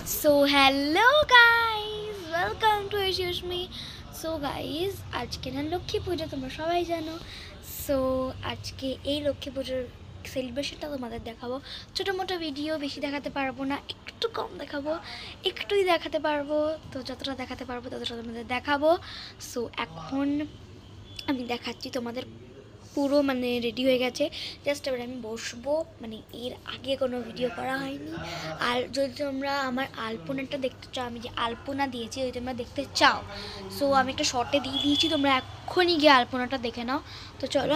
So hello guys, welcome to Ishmi. So guys, আজকে না লক্ষ্মী পুজো তোমরা সবাই জানো। সো আজকে এই লক্ষ্মী পুজোর সেলিব্রেশনটা তোমাদের দেখাবো। ছোটো মোটো ভিডিও বেশি দেখাতে পারবো না, একটু কম দেখাবো, একটুই দেখাতে পারবো। তো যতটা দেখাতে পারবো ততটা তোমাদের দেখাবো। সো এখন আমি দেখাচ্ছি তোমাদের। পুরো মানে রেডি হয়ে গেছে, জাস্ট এবার আমি বসবো। মানে এর আগে কোনো ভিডিও করা হয়নি। আর যদি তোমরা আমার আলপনাটা দেখতে চাও, আমি যে আলপনা দিয়েছি যদি তোমরা দেখতে চাও, সো আমি একটা শর্টে দিয়ে দিয়েছি, তোমরা এক্ষুনি গিয়ে আলপনাটা দেখে নাও। তো চলো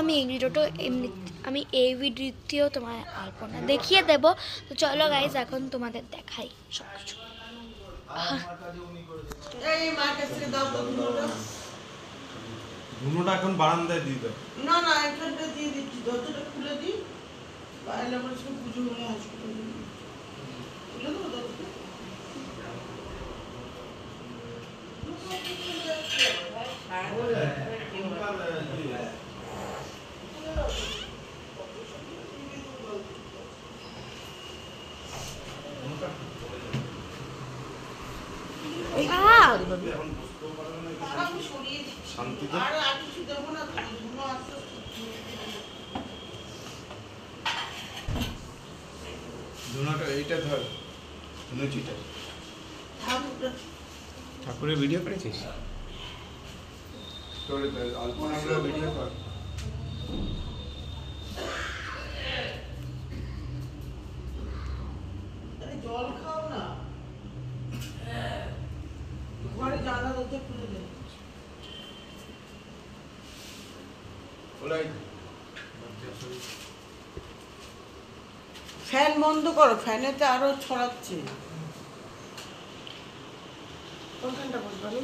আমি এই ভিডিওতেও তোমার আলপনা দেখিয়ে দেবো। তো চলো গাইজ এখন তোমাদের দেখাই সব কিছু। ধুনোটা এখন বারান্দায় দিয়ে দাও। না না এখানটা দিয়ে দিচ্ছি, দরজাটা খুলে দিই, বাইরে আমার সব পুজো হয়ে আসবে। খুলে দেবো দরজাটা। আমি সরিয়ে দিচ্ছি, শান্তিতে আর কিছু দেবো না, ধুনো আস্তে আস্তে ধুনোটা এইটা ধর, ধুনুচিটা। ঠাকুরের ভিডিও করেছিস? তোর আলপনাগুলো ভিডিও কর। জল খাও না, ঘরে জানলা দরজা খুলে দে। ফ্যান বন্ধ করো, ফ্যানেতে আরো ছড়াচ্ছে। কোনখানটা বলবো আমি?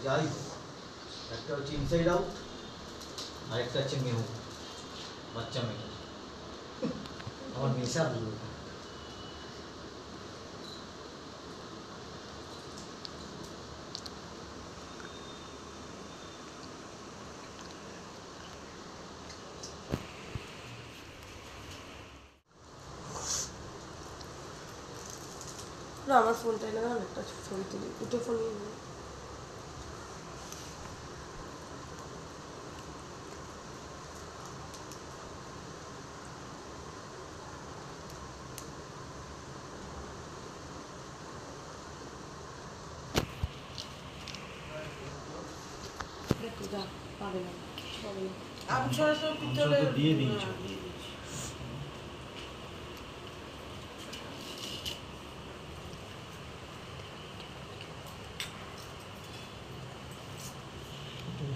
যাই একটা হচ্ছে ইনসাইড আউট আর একটা হচ্ছে মেহু বাচ্চা মেয়ে আমার নেশা দিল না আমার ফোনটা এনে দাও, একটা ছবি তুলি, দুটো ফোন নিয়ে নিই। দেখো যা পাবে না, পাবে না। আমি সরাসরি পিতলের দিয়ে দিয়েছো।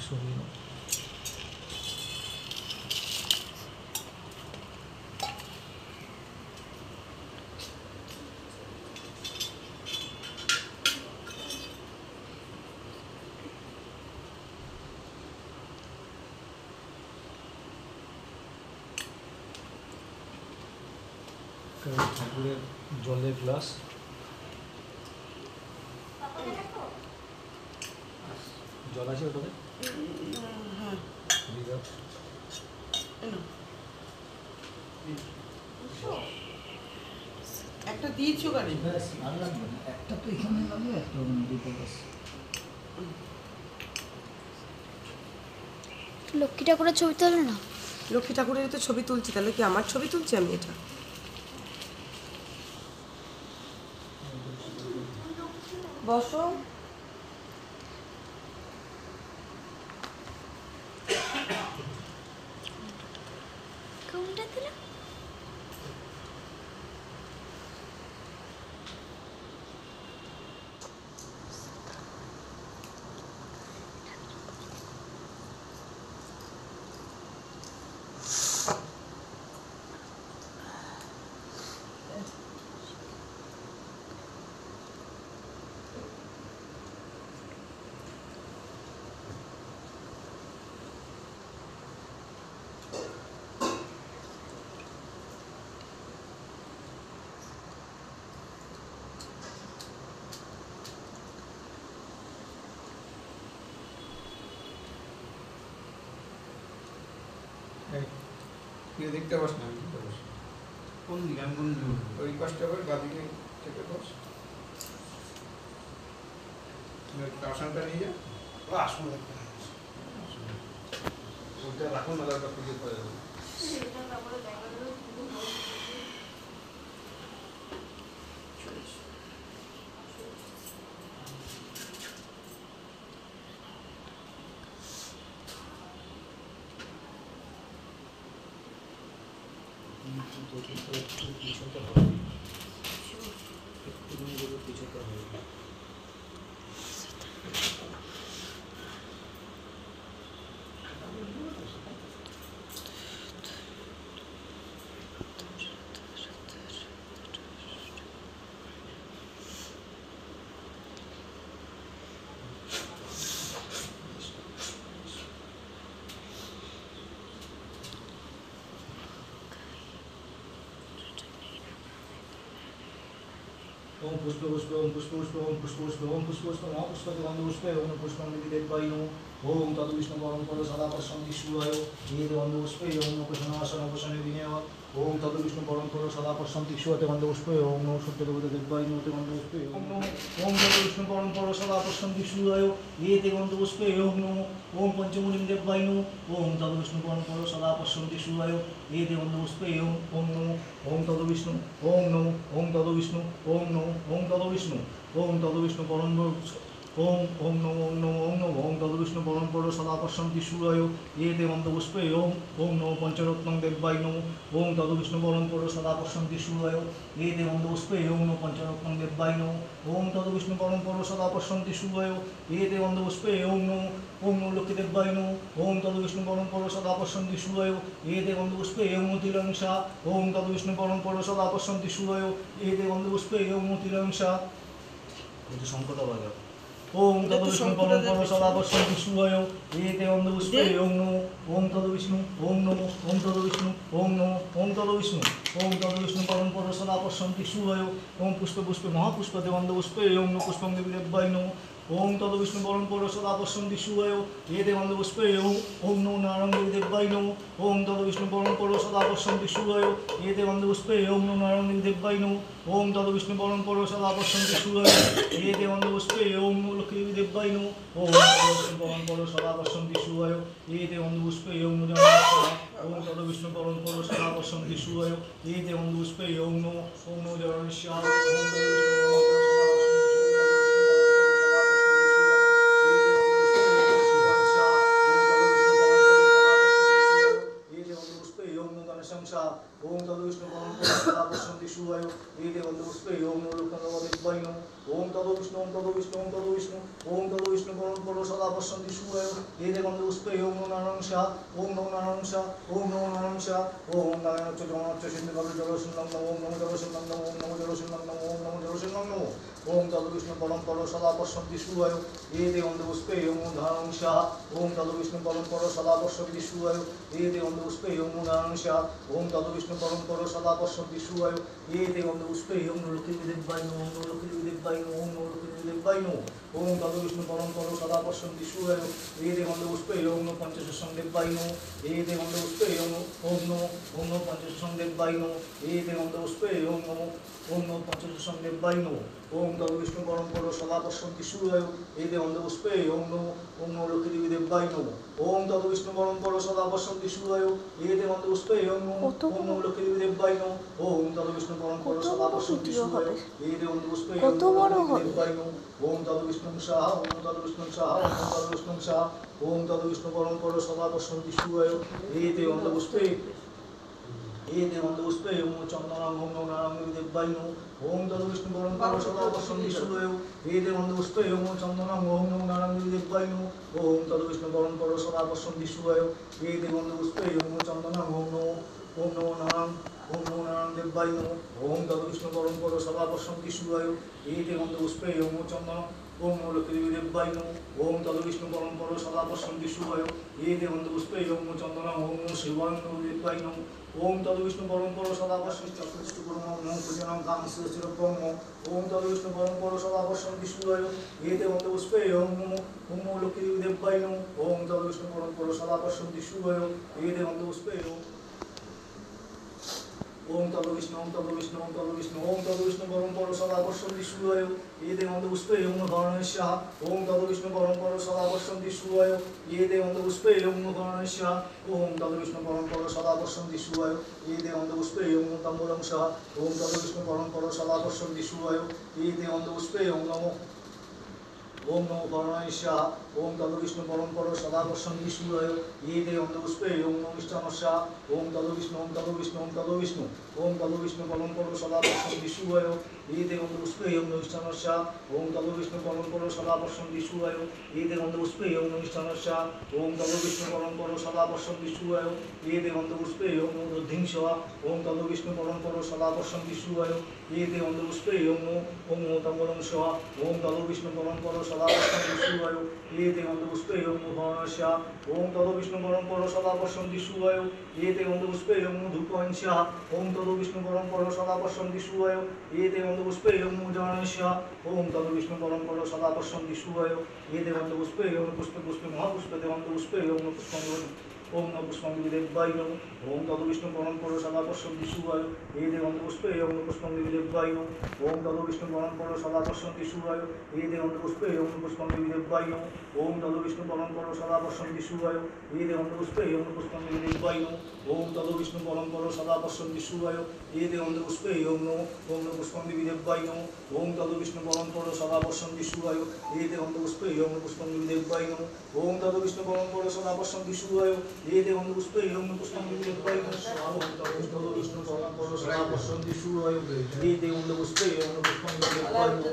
সরিয়ে নাও। ঠাকুরের জলের গ্লাস জল আছে ওটাতে হ্যাঁ একটা দিয়েছো গাড়ি, ব্যাস আর লাগবে না, একটা তো এখানে লাগবে, একটা ওখানে, দুটো ব্যাস। লক্ষ্মী ঠাকুরের ছবি তোলো না। লক্ষ্মী ঠাকুরের তো ছবি তুলছি, তাহলে কি আমার ছবি তুলছি আমি? এটা বসো। কোনটা তোলো? তুই দেখতে পাস না, আমি দেখতে পাস। কোন দিকে আমি কোন দিকে উঠবো? ওই কষ্ট করে বাদিকে চেপে বস। আসনটা নিয়ে যা। ও আসুন দেখতে ওটা রাখুন না, ওটা খুঁজে পাওয়া যাবে। ओम पुष्प पुष्प ओम पुष्प पुष्प ओम पुष्प पुष्प ओम पुष्प पुष्प महापुष्प गंध पुष्पे ओम पुष्पं विदिदेवाय ओम तद विष्णु परम पद सदा प्रसन्ति शिवाय ये गंध पुष्पे ओम कुशनासन वसने विनय ओम तद विष्णु परम पद सदा प्रसन्ति शिवाय गंध पुष्पे ओम नमो सत्य देवते देवाय नमो गंध पुष्पे ओम तद विष्णु परम पद सदा प्रसन्ति शिवाय ये गंध पुष्पे ओम नमो ओम पंचमुनि देवाय ओम तद विष्णु परम पद सदा प्रसन्ति शिवाय ये गंध पुष्पे ओम नमो ओम तद विष्णु ओम नमो ओम तद विष्णु ओम नमो ओम तद विष्णु ओम तद विष्णु परम ओम ओम नमो ओम नमो ओम नमो ओम तद विष्णु परम पद सदा प्रसन्ति शिवाय ये गंध पुष्पे ओम ओम नमो पंचरत्नं देवाय नमो ओम तद विष्णु परम पद सदा प्रसन्ति शिवाय ये गंध पुष्पे ओम नमो पंचरत्नं देवाय नमो ओम तद विष्णु परम पद सदा प्रसन्ति शिवाय ये गंध पुष्पे ओम नमो लक्ष्मी देवाय नमो ओम तद विष्णु परम पद सदा प्रसन्ति शिवाय ये गंध पुष्पे ओम तिलंसा ओम तद विष्णु परम पद सदा प्रसन्ति शिवाय ये गंध पुष्पे ओम तिलंसा संकट बाजा ओम तद विष्णु परम पद सदा प्रसन्ति शिवाय ये गंध पुष्पे ओम नमो ओम तद विष्णु ओम नमो ओम तद विष्णु ओम नमो ओम तद विष्णु ओम तद विष्णु परम पद सदा प्रसन्ति शिवाय ओम पुष्प पुष्प महापुष्प गंध पुष्पे ओम नमो पुष्पं देवाय नमो ओम तद विष्णु परम पद सदा प्रसन्ति शिवाय ये गंध पुष्पे ओम नमो नारायण देवाय नमो ओम तद विष्णु परम पद सदा प्रसन्ति शिवाय ये गंध पुष्पे ओम नमो नारायण देवाय नमो ओम तद विष्णु परम पद सदा प्रसन्ति शिवाय ये गंध पुष्पे ओम नमो लक्ष्मी देवाय नमो ओम तद विष्णु परम पद सदा प्रसन्ति शिवाय ये गंध पुष्पे ओम ओम तद विष्णु परम पद सदा प्रसन्ति शिवाय ये गंध पुष्पे ओम नमो जरणेश्वर ओम तद ओम तद विष्णु परम पद सदा प्रसन्ति शिवाय ये गंध पुष्पे ओम नमो लोकनाथ देवाय ओम तद विष्णु ओम तद विष्णु ओम तद विष्णु ओम तद विष्णु परम पद सदा प्रसन्ति शिवाय ये गंध पुष्पे ओम नमो नारायण ओम नमो नारायण ओम नमो नारायण ओम नारायण चतुर्मात्र सिंह कवि जलसिंह ओम नमो जलसिंह ओम नमो जलसिंह ओम नमो जलसिंह ओम तद विष्णु परम पद सदा प्रसन्ति शिवाय ये गंध पुष्पे ओम नारायण ओम तद विष्णु परम पद सदा प्रसन्ति शिवाय ये गंध पुष्पे ओम नारायण ओम तद विष्णु परम पद सदा प्रसन्ति शिवाय ये गंध पुष्पे ओम लक्ष्मी देवाय नमो ओम लक्ष्मी देवाय नमो ओम लक्ष्मी देवाय नमो ओम तद विष्णु परम पद सदा प्रसन्ति शिवाय ये गंध पुष्पे ओम पंचशं देवाय नमो ये गंध पुष्पे ओम पंचशं देवाय नमो ये गंध पुष्पे ओम पंचशं देवाय नमो ओम तद विष्णु परम पद सदा प्रसन्ति शिवाय ये गंध पुष्पे ओम लक्ष्मी देवाय नमो ओम तद विष्णु परम पद सदा प्रसन्ति शिवाय ये गंध पुष्पे ओम लक्ष्मी देवाय नमो ओम तद विष्णु परम पद सदा प्रसन्ति शिवाय ये गंध पुष्पे देवाय नमो ओम तद विष्णु शाह ओम तद विष्णु शाह ओम तद विष्णु शाह ओम तद विष्णु परम पद सदा प्रसन्ति शिवाय ये गंध पुष्पे ये गंध पुष्पे ओम चंदनं ओम नमो नारायण देवाय नमो ओम तद विष्णु परम पद सदा प्रसन्ति शिवाय ये गंध पुष्पे ओम चंदनं ओम नमो नारायण देवाय नमो ओम तद विष्णु परम पद सदा प्रसन्ति शिवाय ये गंध पुष्पे ओम चंदनं ओम नमो नारायण देवाय नमो ओम तद विष्णु परम पद सदा प्रसन्ति शिवाय ये गंध पुष्पे ओम चंदनं ओम नमो लक्ष्मी देवाय नमो ओम तद विष्णु परम पद सदा प्रसन्ति शिवाय ये गंध पुष्पे ओम चंदनं ओम नमो शिवाय देवाय नमो ओम तद विष्णु परम पद सदा प्रसन्ति चतुष्टु नमो पूजनं कामस्य ओम तद विष्णु परम पद सदा प्रसन्ति शिवाय ये गंध पुष्पे ओम नमो लक्ष्मी देवाय नमो ओम तद विष्णु परम पद सदा प्रसन्ति शिवाय ये गंध पुष्पे ওম তদ বিষ্ণু ওম তদ বিষ্ণু ওম তদ বিষ্ণু ওম তদ বিষ্ণু পরম পর সদা পশ্যন্তি শুভায় ये ते गन्धपुष्पे ओम गणेशः ओम तद विष्णु परम पर सदा पश्यन्ति शुभाय ये ते गन्धपुष्पे ओम गणेशः ओम तद विष्णु परम पर सदा पश्यन्ति शुभाय ये ते गन्धपुष्पे ओम तम्बुरंशः ओम तद विष्णु परम पर सदा पश्यन्ति शुभाय ये ते गन्धपुष्पे ओम नमो ओम नमो गणेशः ओम तद विष्णु परम पर सदा पश्यन्ति शुभाय ये ते गन्धपुष्पे ओम नमः ओम तद विष्णु ओम तद विष्णु ओम तद विष्णु ओम तद विष्णु परम पर सदा पश्यन्ति शुभाय ये ते गन्धपुष्पे ओम नमः ओम तद विष्णु परम पर सदा पश्यन्ति शुभाय ये ते गन्धपुष्पे ओम नमः ओम तद विष्णु परम पर सदा पश्यन्ति शुभाय ये ते गन्धपुष्पे ओम रुद्धिंशः ओम तद विष्णु परम पर सदा पश्यन्ति शुभाय ये ते गन्धपुष्पे ओम तम्बुरंशः ओम तद विष्णु परम पर सदा पश्यन्ति शुभाय ये ते गन्धपुष्पे ओम गणेशः ओम तद विष्णु परम पर सदा पश्यन्ति शुभाय ये ते गन्धपुष्पे ओम धूपवंशः ओम तद विष्णु परम पर सदा पश्यन्ति शुभाय ये ते गन्धपुष्पे ओम गणेशः ओम तद विष्णु परम पर सदा पश्यन्ति शुभाय ये ते गन्धपुष्पे ओम पुष्पे पुष्पे महापुष्पे ते गन्धपुष्पे ओम पुष्पं ओम नमः पुष्पंगिदेवाय नमः ओम तद विष्णु परम पर सदा पश्यन्ति शुभाय ये ते गन्धपुष्पे ओम पुष्पंगिदेवाय नमः ओम तद विष्णु परम पर सदा पश्यन्ति शुभाय ये ते गन्धपुष्पे ओम पुष्पंगिदेवाय नमः ओम तद विष्णु परम पर सदा पश्यन्ति शुभाय ये ते गन्धपुष्पे ओम पुष्पंगिदेवाय नमः ओम तद विष्णु परम पर सदा पश्यन्ति शुभाय ये ते गन्धपुष्पे ओम नमः पुष्पंगिदेवाय नमः ओम तद विष्णु परम पर सदा पश्यन्ति शुभाय ये ते गन्धपुष्पे ओम पुष्पंगिदेवाय नमः ओम तद विष्णु परम पर सदा पश्यन्ति शुभाय ये ते गन्धपुष्पे ओम पुष्पंगिदेवाय नमः ओम तद विष्णु परम पर सदा पश्यन्ति शुभाय ये ते गन्धपुष्पे ओम पुष्पंगिदेवाय नमः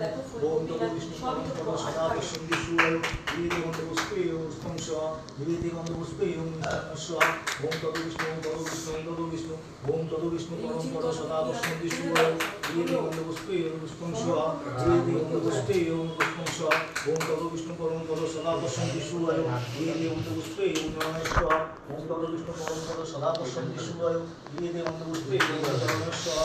ओम तद विष्णु परम पर सदा पश्यन्ति शुभाय ये ते गन्धपुष्पे ओम पुष्पंशः ये ते गन्धपुष्पे ओम निष्ठानशः ओम तद विष्णु ओम तद विष्णु ओम तद विष्णु परम पर सदा पश्यन्ति शुभाय ये ते गन्धपुष्पे ओम पुष्पंशः ये ते गन्धपुष्पे ओम पुष्पंशः ओम तद विष्णु परम पर सदा पश्यन्ति शुभाय ये ते गन्धपुष्पे ओम गणेशः ओम तद विष्णु परम पर सदा पश्यन्ति शुभाय ये ते गन्धपुष्पे ओम गणेशः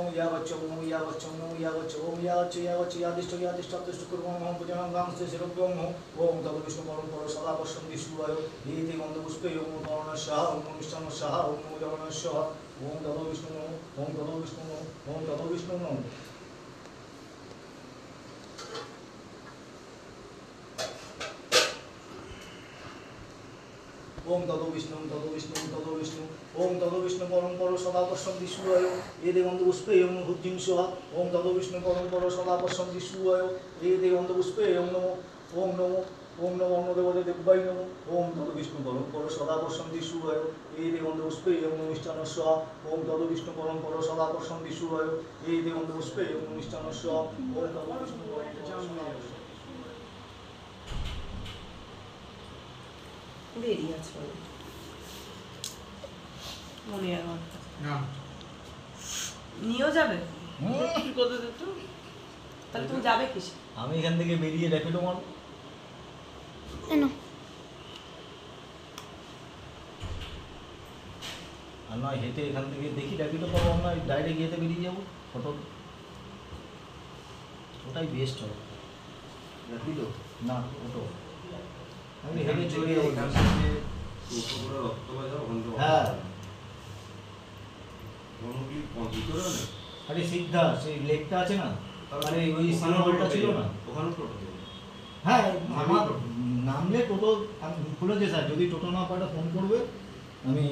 ओम यावच्च ओम यावच्च ओम यावच्च ओम यावच्च यावच्च यादिष्ट यादिष्ट अदिष्ट कुर्मः मम पूजनं गांसे शिरोभ्यं ओम तद विष्णु परम पर सदा पश्यन्ति शुभाय ये ते गन्धपुष्पे ओम गणेशः ओम निष्ठानशः ओम गणेशः ओम तद विष्णु ओम तद विष्णु ओम तद विष्णु ओम तदो विष्णु तदो विष्णु तदो विष्णु ओम तदो विष्णु परम पर सदा पश्यन्ति शुभाय ये ते गन्धपुष्पे ओम भुजिंशः ओम तदो विष्णु परम पर सदा पश्यन्ति शुभाय ये ते गन्धपुष्पे ओम नमो ओम नमो ओम नमो देवाय नमः ओम तदो विष्णु परम पर सदा पश्यन्ति शुभाय ये ते गन्धपुष्पे ओम निष्ठानशः ओम तदो विष्णु परम पर सदा पश्यन्ति शुभाय ये ते गन्धपुष्पे ओम निष्ठानशः ओम तदो विष्णु परम বেরিয়ে আছে মনে আমার না নিয়েও যাবে হুম। কি করতে দিত তাহলে তুমি যাবে কিসে আমি এখান থেকে বেরিয়ে র্যাপিডো মারব। কেন আর নয় হেঁটে এখান থেকে দেখি র্যাপিডো পাবো, আমরা ডাইরেক্ট গিয়েতে বেরিয়ে যাবো ফটো, ওটাই বেস্ট হবে। র্যাপিডো না অটো, আমি হেঁটে চলে যাবো। হ্যাঁ আরে সিদ্ধা সেই লেকটা আছে না, আরে ওই সিনেমাটা ছিল না হ্যাঁ, আমার নামলে টোটো খুলেছে স্যার, যদি টোটো না পাটা ফোন করবে আমি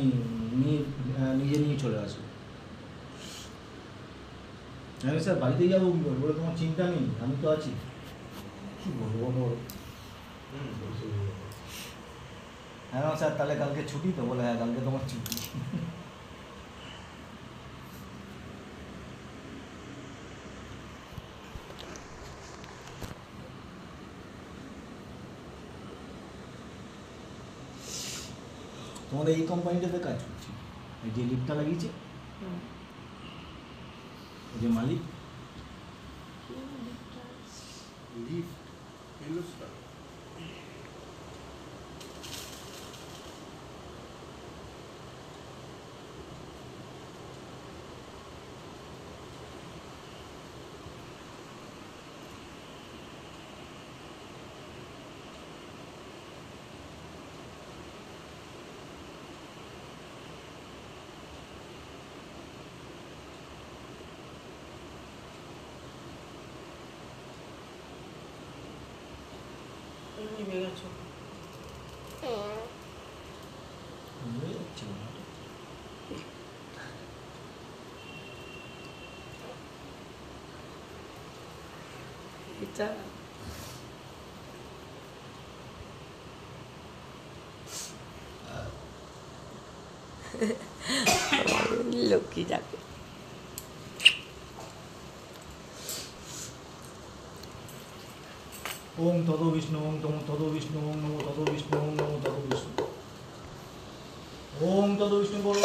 নিজে নিয়ে চলে আসবো। আমি স্যার বাড়িতে যাবো কি করবো, বলে তোমার চিন্তা নেই আমি তো আছি। কি বলবো হ্যাঁ স্যার তাহলে কালকে ছুটি তো, বলে হ্যাঁ কালকে তোমার ছুটি। তোমাদের এই কোম্পানিটাতে কাজ করছি, এই যে লিফটটা লাগিয়েছে ওই যে মালিক, নেমে গেছো। হয়ে যাচ্ছে না। এটা লক্ষ্মী যাকে ওম তদ বিষ্ণু ওম তদ বিষ্ণু ওম নমো তদ বিষ্ণু ওম নমো তদ বিষ্ণু ওম তদ বিষ্ণু বলো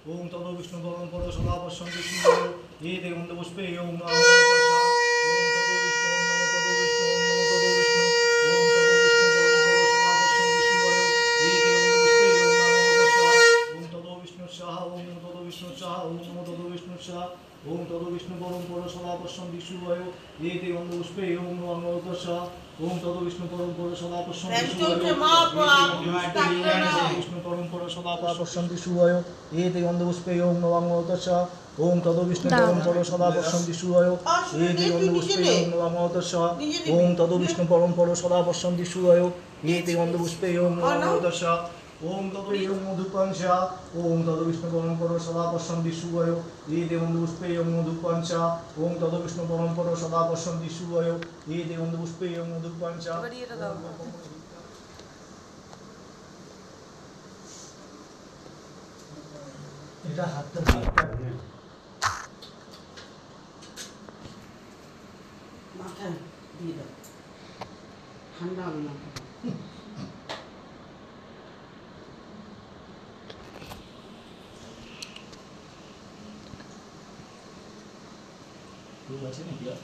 ওম তদ বিষ্ণু পরম পর সদা পশ্যন্তি সূর্য এতে গন্ধ পুষ্পে ওম নমো ওম তদ বিষ্ণু পরম পর সদা পশ্যন্তি সূর্য এতে গন্ধ পুষ্পে ওম নমো ওম তদ বিষ্ণু পরম পর সদা পশ্যন্তি বিষ্ণু পরম পর সদা পশ্যন্তি সূর্য এতে গন্ধ পুষ্পে ওম নমো ওম তদ বিষ্ণু পরম পর সদা পশ্যন্তি সূর্য এতে গন্ধ পুষ্পে ওম নমো ওম তদ বিষ্ণু পরম পর সদা পশ্যন্তি সূর্য এতে গন্ধ পুষ্পে ওম নমো ওম তদ ইয়ং মধুপাঞ্চা ওম তদ বিষ্ণু পরম পর সদা পশ্যন্তি সূর্য এতে গন্ধ পুষ্পে ওম মধুপাঞ্চা ওম তদ বিষ্ণু পরম পর সদা পশ্যন্তি সূর্য এতে গন্ধ পুষ্পে ওম মধুপাঞ্চা এটা হাতটা মাথায় দিয়ে দাও, ঠান্ডা হবে না। ঠিক আছে নাকি আর?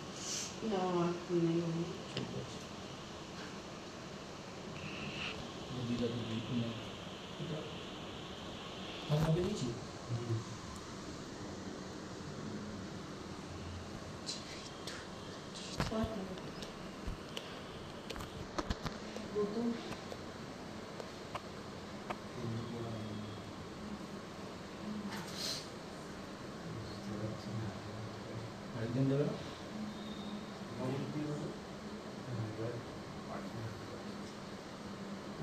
আমার নেই। ঠিক আছে দিদা দিদি এটা আমাকে দিয়েছি একদিন দেবে না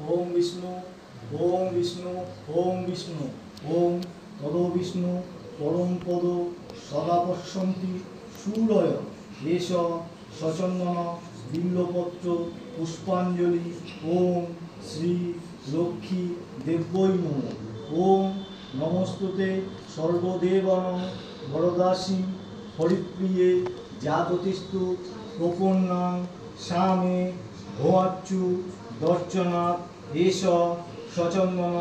ওম বিষ্ণু ওম বিষ্ণু ওম বিষ্ণু ওম তদ বিষ্ণু পরম পদ সদা পশ্যন্তি সূরয় এষ সচন্দন বিল্লপত্র পুষ্পাঞ্জলি ওম শ্রী লক্ষ্মী দেব্যৈ নমঃ ওম নমস্তুতে সর্বদেবানাং বরদাসী হরিপ্রিয়ে জাগতিস্তু প্রপন্নাং স্বামে ভোয়াচ্চু দর্শনাথ এষ সচন্দন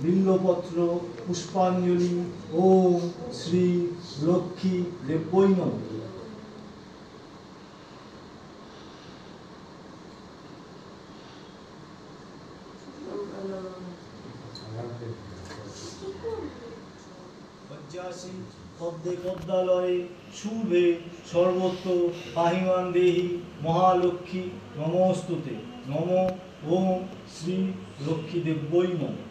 বিল্লপত্র পুষ্পাঞ্জলি ওম শ্রী লক্ষ্মী দেব্যৈ নমঃ পঞ্চাশি পদ্মে পদ্মালয়ে শুভে সর্বত্র পাহিমান দেহি মহালক্ষ্মী নমস্তুতে নম ওম শ্রী লক্ষ্মী দেব্যৈ নমঃ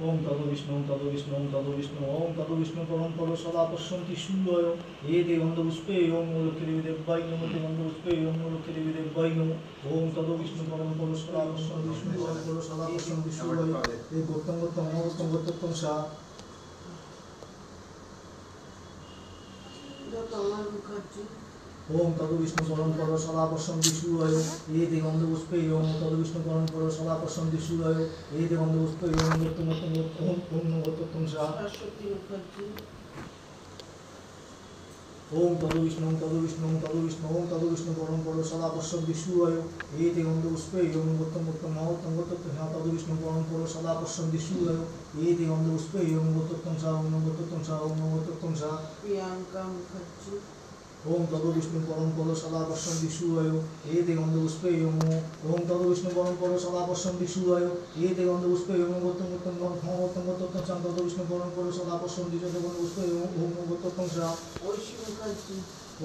ওম তদ বিষ্ণু ওম তদ বিষ্ণু ওম তদ বিষ্ণু ওম তদ বিষ্ণু পরম পর সদা পশ্যন্তি সূর্য এতে গন্ধ পুষ্পে ওম লক্ষ্মী দেবী দেব্যৈ নমঃ তে গন্ধ পুষ্পে ওম লক্ষ্মী দেবী দেব্যৈ নমঃ ওম তদ বিষ্ণু পরম পর সদা পশ্যন্তি বিষ্ণু পরম পর সদা পশ্যন্তি সূর্য এই গোত্তম গোত্তম অগোত্তম গোত্তম সা যত আমার মুখার্জি ওম তদ বিষ্ণু পরম পর সদা পশ্যন্তি সূর্য এতে গন্ধ পুষ্পে ওম তদ বিষ্ণু পরম পর সদা পশ্যন্তি সূর্য এতে গন্ধ পুষ্পে ওম গোত্তম গোত্তম ওম গোত্তম সা সরস্বতী মুখার্জি ওম তদ বিষ্ণু ওম তদ বিষ্ণু ওম তদ বিষ্ণু ওম তদ বিষ্ণু পরম পর সদা পশ্যন্তি সূর্য এতে গন্ধ পুষ্পে ওম গোত্তম গোত্তম মহোত্তম গোত্তম সা তদ বিষ্ণু পরম পর সদা পশ্যন্তি সূর্য এতে গন্ধ পুষ্পে ওম গোত্তম সা ওম গোত্তম সা ওম গোত্তম সা প্রিয়াঙ্কা মুখার্জি ওম তদ বিষ্ণু পরম পদ সদা পশ্যন্তি সুবায়ু এতে গন্ধপুষ্পে ওম তদ বিষ্ণু পরম পদ সদা পশ্যন্তি সুবায়ু এতে গন্ধপুষ্পে গৌতম গৌতম গৌতম গৌতম চান তদ বিষ্ণু পরম পদ সদা পশ্যন্তি যত গন্ধপুষ্পে ওম গৌতম চা ঐশী মুখার্জি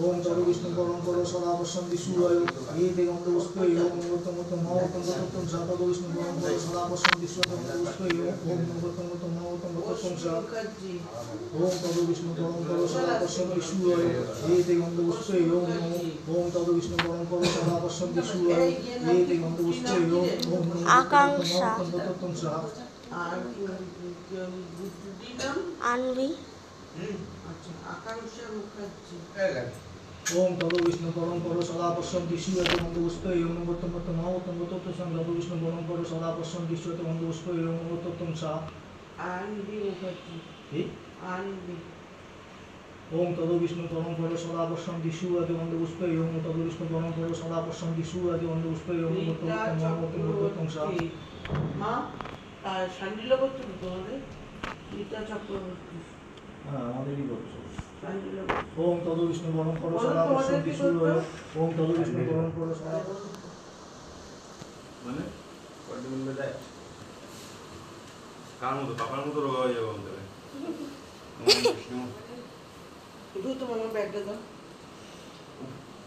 ওম তদ বিষ্ণু পরম পদ সদা পশ্যন্তি সুবায়ু এতে গন্ধপুষ্পে ওম গৌতম গৌতম গৌতম চা তদ বিষ্ণু পরম পদ সদা পশ্যন্তি যত গন্ধপুষ্পে ওম গৌতম গৌতম গৌতম চা মুখার্জি ওম তদ বিষ্ণু পরম পদ সদা পশ্যন্তি সুবায়ু এতে গন্ধপুষ্পে ওম তদ বিষ্ণু পরম পদ সদা পশ্যন্তি সুবায়ু এতে গন্ধপুষ্পে ওম আকাঙ্ক্ষা। গৌতম চা আর বুদ্ধি নাম আনবি আচ্ছা আকাঙ্ক্ষা মুখার্জি ওম তদ বিষ্ণু পরম পদ সদা পশ্যন্তি সুয়তে গন্ধপুষ্পে ওম গৌতম গৌতম গৌতম চা তদ বিষ্ণু পরম পদ সদা পশ্যন্তি সুয়তে গন্ধপুষ্পে ওম গৌতম চা আনবি মুখার্জি আনবি ওম তদ বিষ্ণু পরম পদ সদা পশ্যন্তি সুয়তে গন্ধপুষ্পে ওম তদ বিষ্ণু পরম পদ সদা পশ্যন্তি সুয়তে গন্ধপুষ্পে ওম গৌতম চা মা আর শান্ডিল করতে তোমাদের রীতা চক্রবর্তী হ্যাঁ আমাদেরই বলছো শান্ডিল ওম তদ বিষ্ণু পরম পদ সদা পশ্যন্তি সুয়তে ওম তদ বিষ্ণু পরম পদ সদা মানে বডি মিলবে যায় কার মতো পাপার মতো রোগা হয়ে যাবে আমাদের শুধু তোমার ব্যাগটা দাও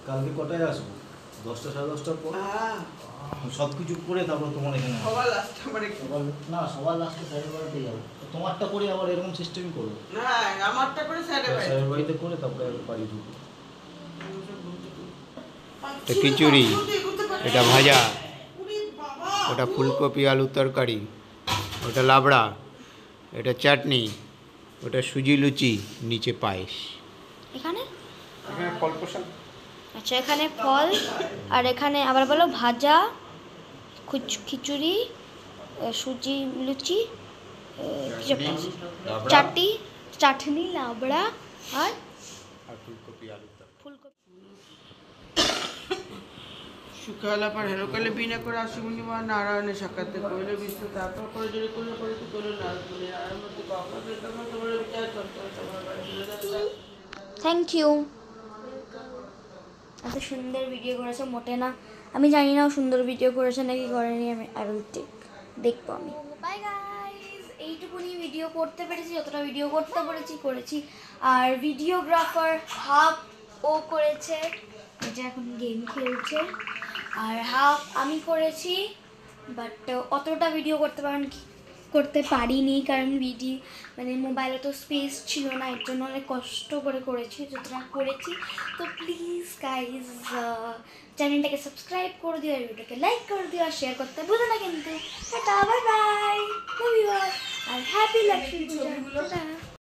কালকে কটায় আসবো? 10টা 10:30টার পর হ্যাঁ সব কিছু করে তারপর তোমার এখানে আসবো। সবার লাস্ট আমার একটু না সবার লাস্টে স্যারের বাড়িতে যাবো। তোমারটা করে আবার এরকম সিস্টেমই করবো। না আমারটা করে স্যারে স্যারের বাড়িতে করে তারপরে বাড়ি ঢুকবো। এটা খিচুড়ি, এটা ভাজা, ওটা ফুলকপি আলুর তরকারি, ওটা লাবড়া, এটা চাটনি, ওটা সুজি লুচি, নিচে পায়েস। এখানে এখানে ফল প্রসাদ আচ্ছা এখানে ফল আর এখানে আবার বলো ভাজা খিচুড়ি সুজি লুচি চাটনি চাটনি লাবড়া আর ফুলকপি আলুর তরকারি। ফুলকপি সুখালা পর হেরকালে বিনা করে আসিমুনি মা নারায়ণের সাক্ষাৎ কইলে বিশ্ব তারপর করে যদি করলে করে তো করলে না করলে আর মধ্যে কখনো তখন তোমার বিচার করতে তোমার বাড়ি থ্যাংক ইউ। এত সুন্দর ভিডিও করেছে মোটে না, আমি জানি না ও সুন্দর ভিডিও করেছে নাকি করেনি, আমি আরও দেখবো আমি। বাই গাইস, এইটুকুনি ভিডিও করতে পেরেছি, যতটা ভিডিও করতে পেরেছি করেছি। আর ভিডিওগ্রাফার হাফ ও করেছে, যে এখন গেম খেলছে, আর হাফ আমি করেছি, বাট অতটা ভিডিও করতে পারিনি কারণ মানে মোবাইলে তো স্পেস ছিল না, এর জন্য অনেক কষ্ট করে করেছি যতটা করেছি। তো প্লিজ গাইজ চ্যানেলটাকে সাবস্ক্রাইব করে দিও, আর ভিডিওটাকে লাইক করে দিও, আর শেয়ার করতে ভুলো না কিন্তু। Tata, bye bye, love you all, আর হ্যাপি লক্ষ্মী পূজা। টাটা।